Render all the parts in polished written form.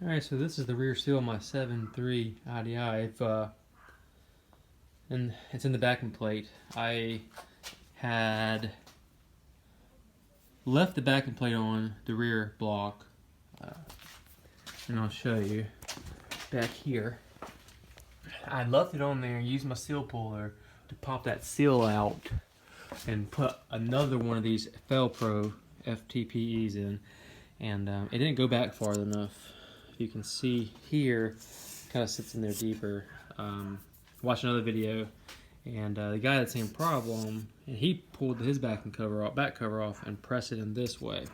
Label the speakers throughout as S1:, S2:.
S1: Alright, so this is the rear seal of my 7.3 IDI. And it's in the backing plate. I had left the backing plate on the rear block, and I'll show you back here. I left it on there and used my seal puller to pop that seal out and put another one of these FelPro FTPEs in, and it didn't go back far enough. You can see here, kind of sits in there deeper. Watched another video, and the guy had the same problem, and he pulled his back cover off and pressed it in this way.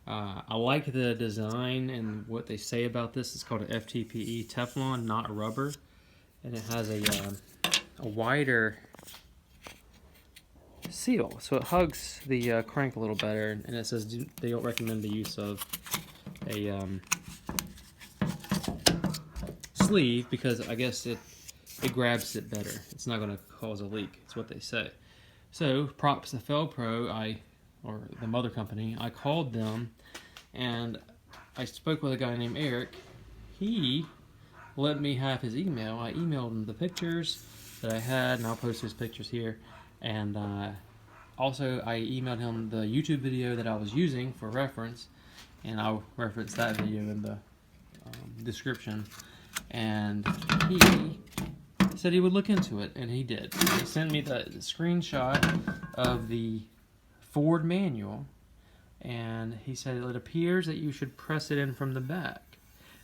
S1: I like the design and what they say about this. It's called an FTPE Teflon, not rubber, and it has a wider seal, so it hugs the crank a little better. And it says they don't recommend the use of a sleeve because I guess it grabs it better. It's not going to cause a leak. It's what they say. So props to FelPro, or the mother company. I called them and I spoke with a guy named Eric. He let me have his email. I emailed him the pictures that I had, and I'll post his pictures here. And also I emailed him the YouTube video that I was using for reference, and I'll reference that video in the description. And he said he would look into it, and he did. He sent me the screenshot of the Ford manual, and he said it appears that you should press it in from the back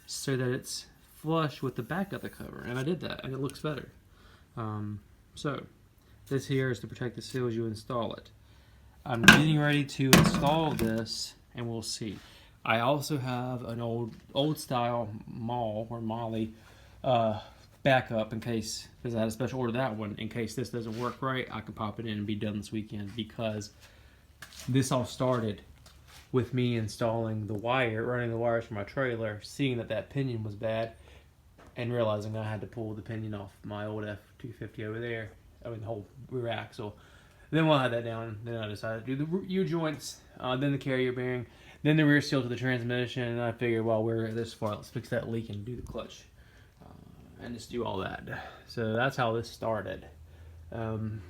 S1: so that it's flush with the back of the cover, and I did that, and it looks better. So this here is to protect the seal as you install it. I'm getting ready to install this, and we'll see. I also have an old style Molly backup in case, because I had a special order that one, in case this doesn't work right, I can pop it in and be done this weekend, because this all started with me installing the wire, running the wires for my trailer, seeing that pinion was bad, and realizing I had to pull the pinion off my old F250 over there, I mean the whole rear axle. Then while I had that down, then I decided to do the U-joints, then the carrier bearing, then the rear seal to the transmission, and I figured while we're this far, let's fix that leak and do the clutch. And just do all that. So that's how this started. But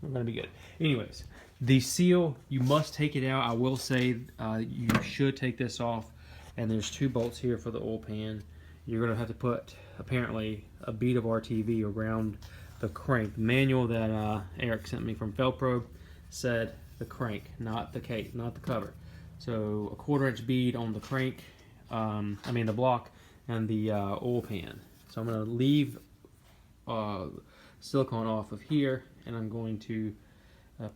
S1: we're gonna be good. Anyways, the seal, you must take it out. I will say you should take this off, and there's 2 bolts here for the oil pan. You're gonna have to put apparently a bead of RTV around the crank. The manual that Eric sent me from FelPro said the crank, not the case, not the cover. So a 1/4-inch bead on the crank, the block, and the oil pan. So I'm going to leave silicone off of here, and I'm going to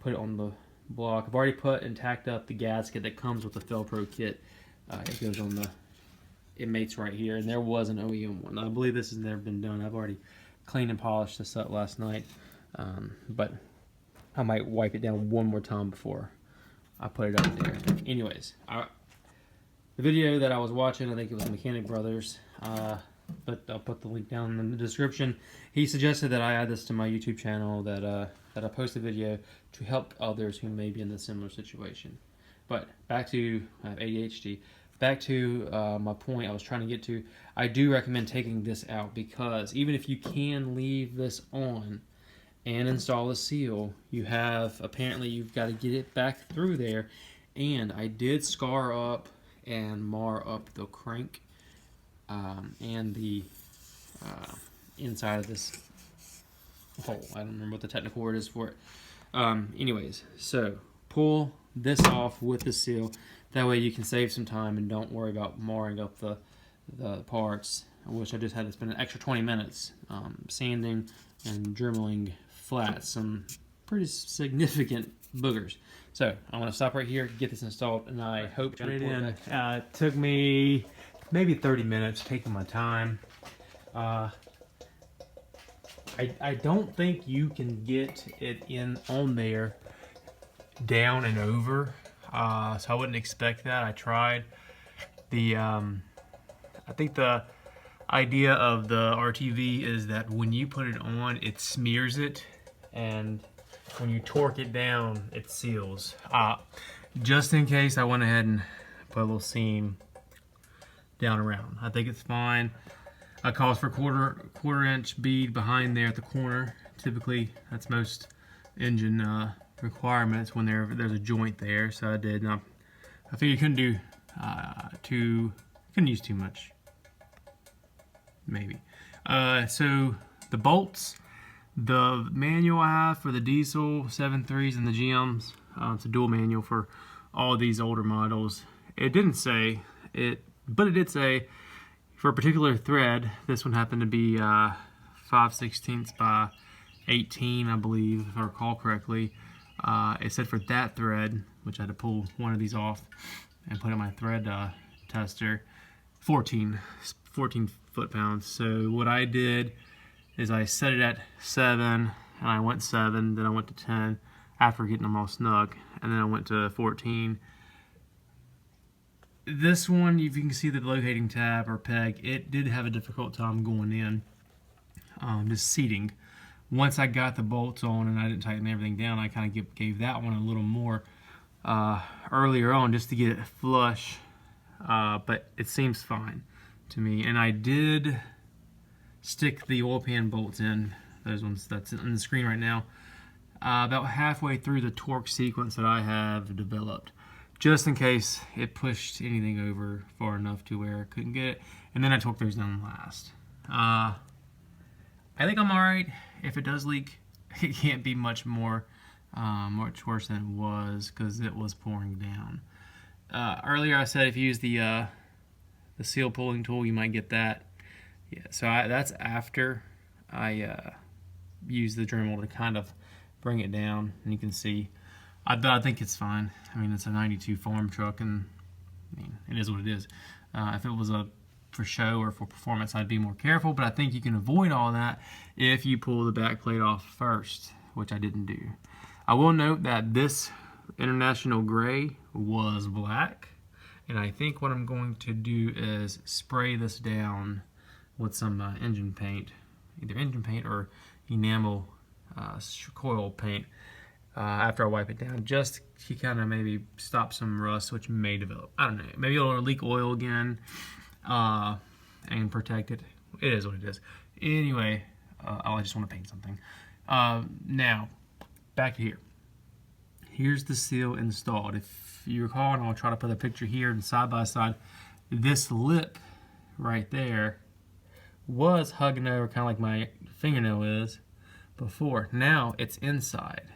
S1: put it on the block. I've already put and tacked up the gasket that comes with the FelPro kit. It goes on it mates right here, and there was an OEM one. I believe this has never been done. I've already cleaned and polished this up last night, but I might wipe it down one more time before I put it up there. Anyways, the video that I was watching, I think it was Mechanic Brothers, but I'll put the link down in the description. He suggested that I add this to my YouTube channel, that I post a video to help others who may be in a similar situation. But back to ADHD. Back to my point I was trying to get to. I do recommend taking this out, because even if you can leave this on and install a seal, apparently you've got to get it back through there. And I did scar up and mar up the crank and the inside of this hole. I don't remember what the technical word is for it. Anyways, so pull this off with the seal. That way you can save some time and don't worry about marring up the parts, which I just had to spend an extra 20 minutes sanding and dremeling flat some pretty significant boogers. So I'm going to stop right here, get this installed, and I hope to put it in. It took me maybe 30 minutes, taking my time. I don't think you can get it on there down and over, so I wouldn't expect that. I tried. I think the idea of the RTV is that when you put it on, it smears it, and when you torque it down, it seals. Just in case, I went ahead and put a little seam down around. I think it's fine. It calls for quarter inch bead behind there at the corner. Typically, that's most engine requirements when there's a joint there. So I did. And I figured you couldn't do couldn't use too much, maybe. So the bolts, the manual I have for the diesel 7.3s and the GMs, it's a dual manual for all these older models. It didn't say it, but it did say for a particular thread. This one happened to be 5/16 by 18, I believe, if I recall correctly. It said for that thread, which I had to pull one of these off and put in my thread tester, 14 foot-pounds. So what I did is I set it at 7, and I went 7, then I went to 10 after getting them all snug, and then I went to 14. This one, if you can see the locating tab or peg, it did have a difficult time going in, just seating. Once I got the bolts on and I didn't tighten everything down, I kind of gave that one a little more earlier on just to get it flush, but it seems fine to me. And I did stick the oil pan bolts in, those ones that's on the screen right now, about halfway through the torque sequence that I have developed, just in case it pushed anything over far enough to where I couldn't get it. And then I torqued those down last. I think I'm alright. If it does leak, it can't be much worse than it was, because it was pouring down. Earlier I said if you use the seal pulling tool, you might get that. Yeah, so that's after I use the Dremel to kind of bring it down, and you can see. I think it's fine. I mean, it's a 92 farm truck, and I mean, it is what it is. If it was for show or for performance, I'd be more careful, but I think you can avoid all that if you pull the back plate off first, which I didn't do. I will note that this International Gray was black, and I think what I'm going to do is spray this down with some engine paint, either engine paint or enamel coil paint after I wipe it down, just to kind of maybe stop some rust which may develop. I don't know, maybe it'll leak oil again and protect it. It is what it is. Anyway, I just want to paint something. Now, back to here. Here's the seal installed. If you recall, and I'll try to put a picture here and side by side, this lip right there was hugging over kind of like my fingernail is before. Now it's inside,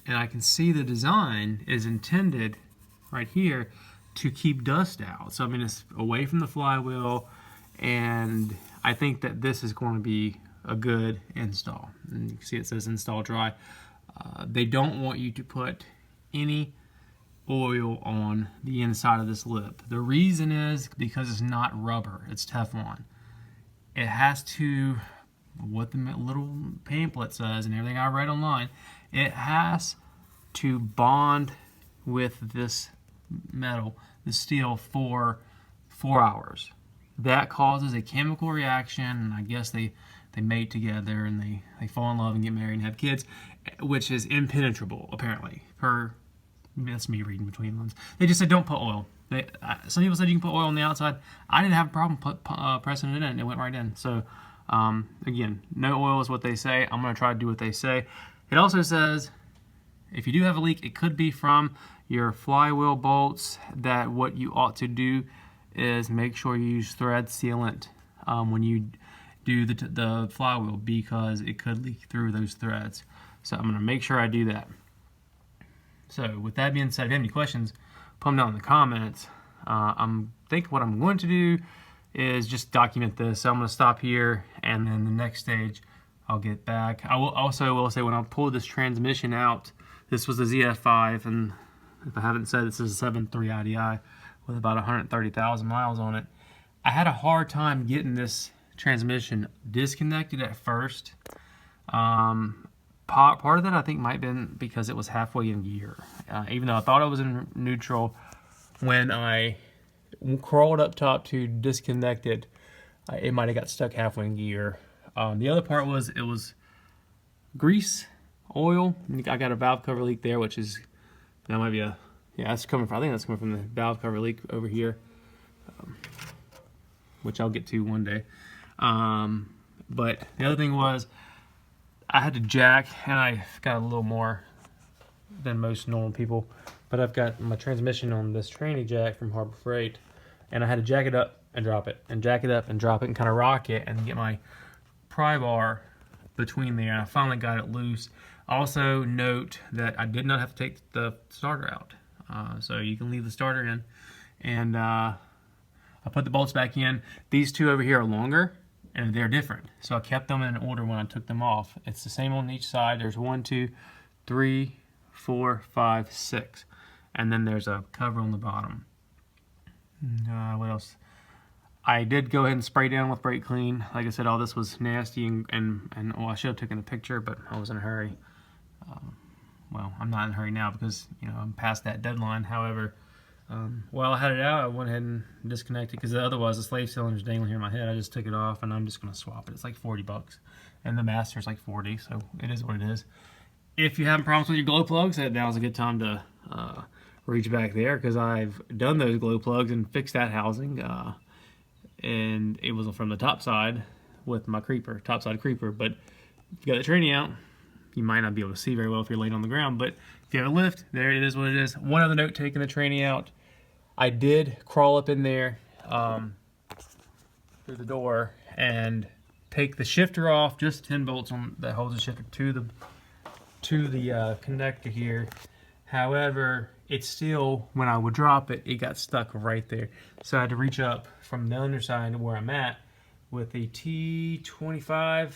S1: and I can see the design is intended right here to keep dust out. So I mean, it's away from the flywheel, and I think that this is going to be a good install. And you can see it says install dry. They don't want you to put any oil on the inside of this lip. The reason is because it's not rubber, it's Teflon. It has to, what the little pamphlet says and everything I read online, it has to bond with this metal, the steel, for 4 hours. That causes a chemical reaction, and I guess they mate together and they fall in love and get married and have kids, which is impenetrable, apparently. That's me reading between lines. They just said don't put oil. Some people said you can put oil on the outside. I didn't have a problem pressing it in. It went right in. So again, no oil is what they say. I'm going to try to do what they say. It also says if you do have a leak, it could be from your flywheel bolts. That what you ought to do is make sure you use thread sealant when you do the flywheel, because it could leak through those threads. So I'm going to make sure I do that. So with that being said, if you have any questions, put them down in the comments. I think what I'm going to do is just document this. So I'm going to stop here, and then the next stage I'll get back. I will say when I pulled this transmission out, this was the ZF5, and if I haven't said, this is a 7.3 IDI with about 130,000 miles on it. I had a hard time getting this transmission disconnected at first. Part of that I think might have been because it was halfway in gear. Even though I thought I was in neutral, when I crawled up top to disconnect it, it might have got stuck halfway in gear. The other part was it was grease, oil. I got a valve cover leak there, which is, that might be a, yeah, that's coming from, I think that's coming from the valve cover leak over here. which I'll get to one day. But the other thing was I had to jack, and I got a little more than most normal people, but I've got my transmission on this tranny jack from Harbor Freight, and I had to jack it up and drop it, and jack it up and drop it, and kind of rock it and get my pry bar between there, and I finally got it loose. Also note that I did not have to take the starter out, so you can leave the starter in, and I put the bolts back in. These two over here are longer and they're different, so I kept them in order when I took them off. It's the same on each side. There's 1, 2, 3, 4, 5, 6, and then there's a cover on the bottom. What else? I did go ahead and spray down with brake clean. Like I said, all this was nasty, and I should have taken a picture, but I was in a hurry. Well, I'm not in a hurry now because, you know, I'm past that deadline. However, while I had it out, I went ahead and disconnected, because otherwise the slave cylinder's dangling here in my head. I just took it off, and I'm just going to swap it. It's like 40 bucks, and the master's like 40, so it is what it is. If you have problems with your glow plugs, now's a good time to reach back there, because I've done those glow plugs and fixed that housing, and it was from the top side with my creeper, top side creeper. But if you got the tranny out, you might not be able to see very well if you're laying on the ground, but if you have a lift, there it is what it is. One other note, taking the tranny out, I did crawl up in there through the door and take the shifter off, just 10 bolts on that holds the shifter to the connector here. However, it's still, when I would drop it, it got stuck right there. So I had to reach up from the underside to where I'm at with the T25,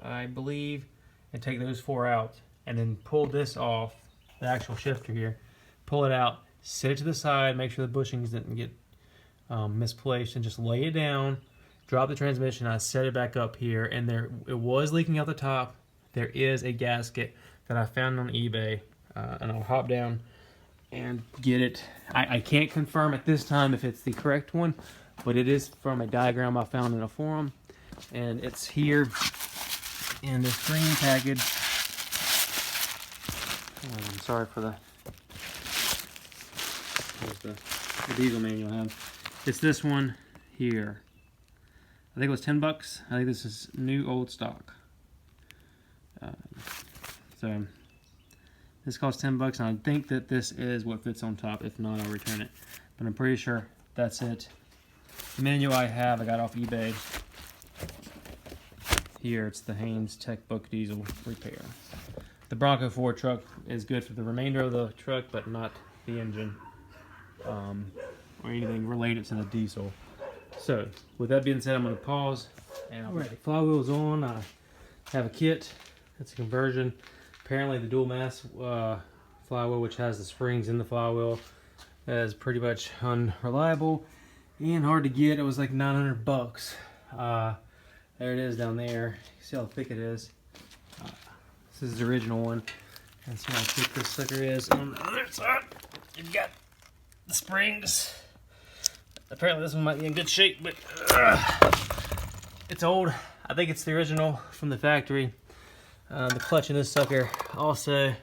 S1: I believe, and take those 4 out, and then pull this off, the actual shifter here, pull it out, set it to the side, make sure the bushings didn't get misplaced, and just lay it down, drop the transmission. I set it back up here, and it was leaking out the top. There is a gasket that I found on eBay, and I'll hop down and get it. I can't confirm at this time if it's the correct one, but it is from a diagram I found in a forum, and it's here in this green package. I'm sorry for the diesel manual I have. It's this one here. I think it was 10 bucks. I think this is new old stock. So this costs 10 bucks, and I think that this is what fits on top. If not, I'll return it. But I'm pretty sure that's it. The manual I have, I got off eBay. Here, it's the Haynes Tech Book Diesel Repair. The Bronco Ford truck is good for the remainder of the truck, but not the engine or anything related to the diesel. So, with that being said, I'm going to pause. And alright, flywheel's on. I have a kit. It's a conversion. Apparently, the dual mass flywheel, which has the springs in the flywheel, is pretty much unreliable and hard to get. It was like 900 bucks. There it is down there. You see how thick it is. This is the original one. And see how thick this sucker is. And on the other side, you've got the springs. Apparently this one might be in good shape, but it's old. I think it's the original from the factory. The clutch in this sucker also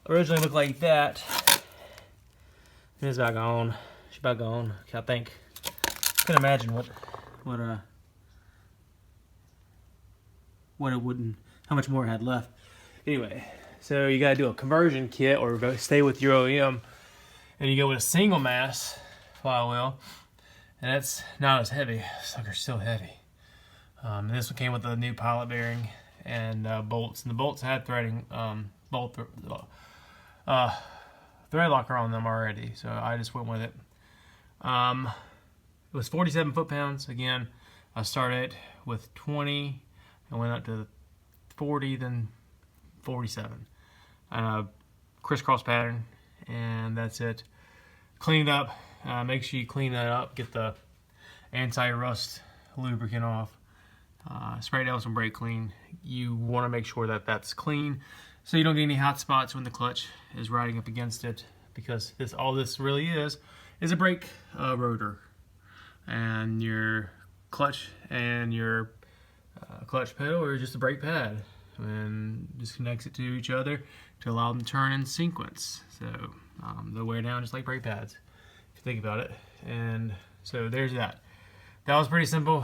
S1: originally looked like that. It's about gone. She's about gone, I think. I couldn't imagine how much more it had left. Anyway, so you gotta do a conversion kit or stay with your OEM, and you go with a single mass flywheel, and that's not as heavy. This sucker's still heavy. This one came with a new pilot bearing and bolts, and the bolts had threading thread locker on them already, so I just went with it. It was 47 foot-pounds. Again, I started with 20. I went up to 40, then 47. Crisscross pattern, and that's it. Clean it up. Make sure you clean that up. Get the anti-rust lubricant off. Spray it down with some brake clean. You want to make sure that that's clean, so you don't get any hot spots when the clutch is riding up against it, because all this really is a brake rotor, and your clutch and your clutch pedal are just a brake pad, and just connects it to each other to allow them to turn in sequence. So they'll wear down just like brake pads, if you think about it. And so there's that. that was pretty simple.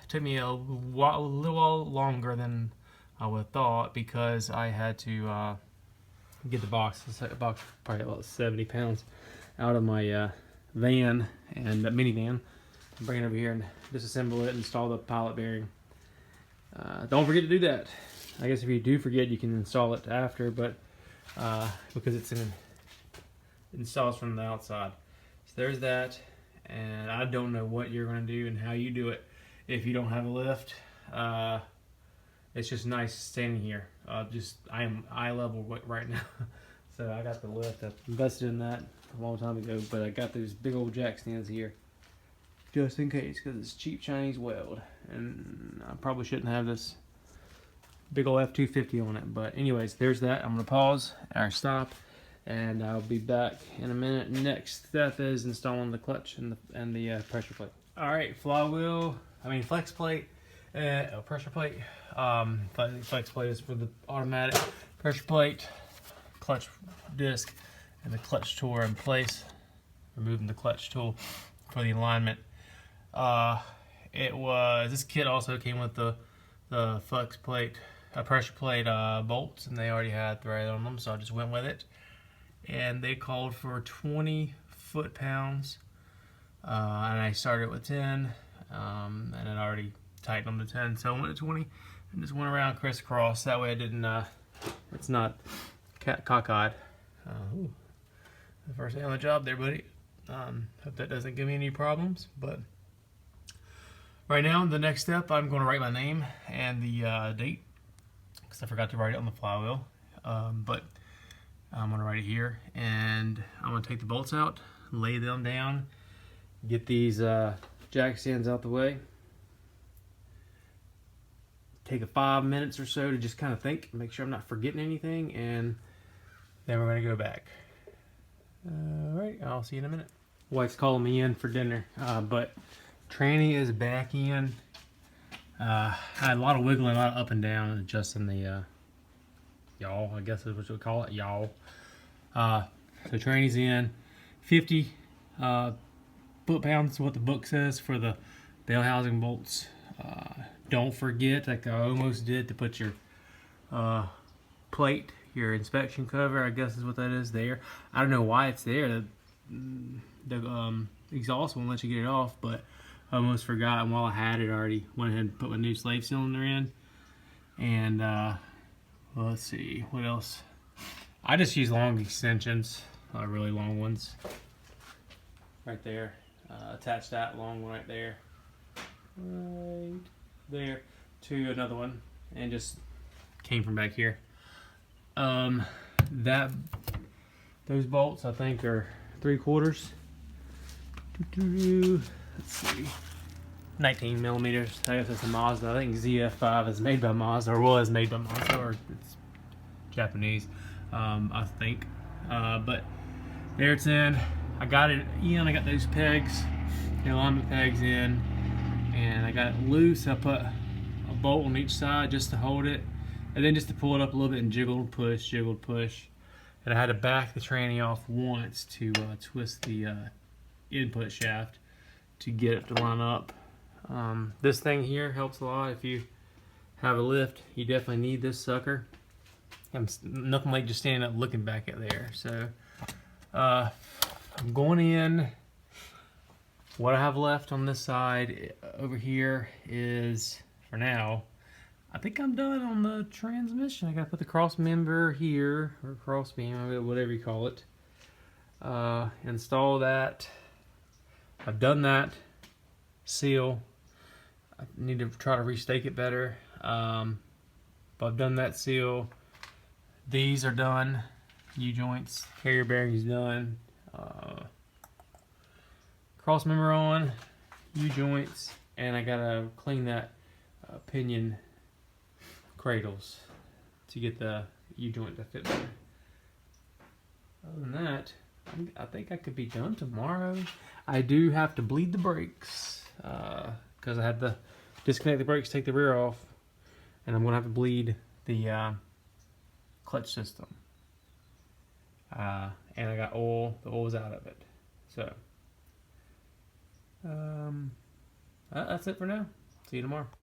S1: Took me a little longer than I would have thought because I had to get the box. The box probably about 70 pounds out of my van and minivan. Bring it over here and disassemble it, install the pilot bearing. Don't forget to do that. I guess if you do forget, you can install it after, but because it's installs from the outside. So there's that, and I don't know what you're going to do and how you do it if you don't have a lift. It's just nice standing here. I am eye level right now. So I got the lift. I invested in that a long time ago, but I got those big old jack stands here just in case, because it's cheap Chinese weld, and I probably shouldn't have this big old F250 on it. But anyways, there's that. I'm gonna pause or stop, and I'll be back in a minute. Next step is installing the clutch and the pressure plate. All right, flex plate, pressure plate. Flex plate is for the automatic. Pressure plate, clutch disc, and the clutch tool are in place. Removing the clutch tool for the alignment. This kit also came with the flex plate, pressure plate bolts, and they already had thread on them, so I just went with it. And they called for 20 foot-pounds, and I started with 10, and I already tightened them to 10, so I went to 20 and just went around crisscross. That way I didn't, it's not cockeyed. The first day on the job there, buddy. Hope that doesn't give me any problems, but right now, the next step, I'm going to write my name and the date, because I forgot to write it on the flywheel, but I'm going to write it here, and I'm going to take the bolts out, lay them down, get these jack stands out the way, take a 5 minutes or so to just kind of think, make sure I'm not forgetting anything, and then we're going to go back. Alright, I'll see you in a minute. Wife's calling me in for dinner, but tranny is back in. I had a lot of wiggling, a lot of up and down, adjusting the yaw, I guess is what you'll call it, yaw. So tranny's in. 50 foot-pounds is what the book says for the bell housing bolts. Don't forget, like I almost did, to put your plate, your inspection cover, I guess is what that is there. I don't know why it's there. The exhaust won't let you get it off, but I almost forgot, and while I had it, I already went ahead and put my new slave cylinder in. And well, let's see, what else? I just use long extensions, really long ones. Right there. Attach that long one right there. Right there to another one, and just came from back here. Those bolts I think are 3/4. Let's see, 19 millimeters. I guess it's a Mazda. I think ZF5 is made by Mazda, or was made by Mazda, or it's Japanese, I think. But there it's in. I got it in. I got those pegs, the alignment pegs in, and I got it loose. I put a bolt on each side just to hold it, and then just to pull it up a little bit and jiggle, push, jiggle, push. And I had to back the tranny off once to twist the input shaft to get it to line up. This thing here helps a lot. If you have a lift, you definitely need this sucker. Nothing like just standing up looking back at there. So I'm going in. What I have left on this side over here is, for now, I think I'm done on the transmission. I gotta put the cross member here, or cross beam, whatever you call it. Install that. I've done that. Seal. I need to try to restake it better. But I've done that seal. These are done. U-joints, carrier bearings done. Cross member on, U-joints, and I gotta clean that pinion cradles to get the U-joint to fit better. Other than that, I think I could be done tomorrow. I do have to bleed the brakes because I had to disconnect the brakes, take the rear off, and I'm gonna have to bleed the clutch system. And I got oil. The oil's out of it. So That's it for now. See you tomorrow.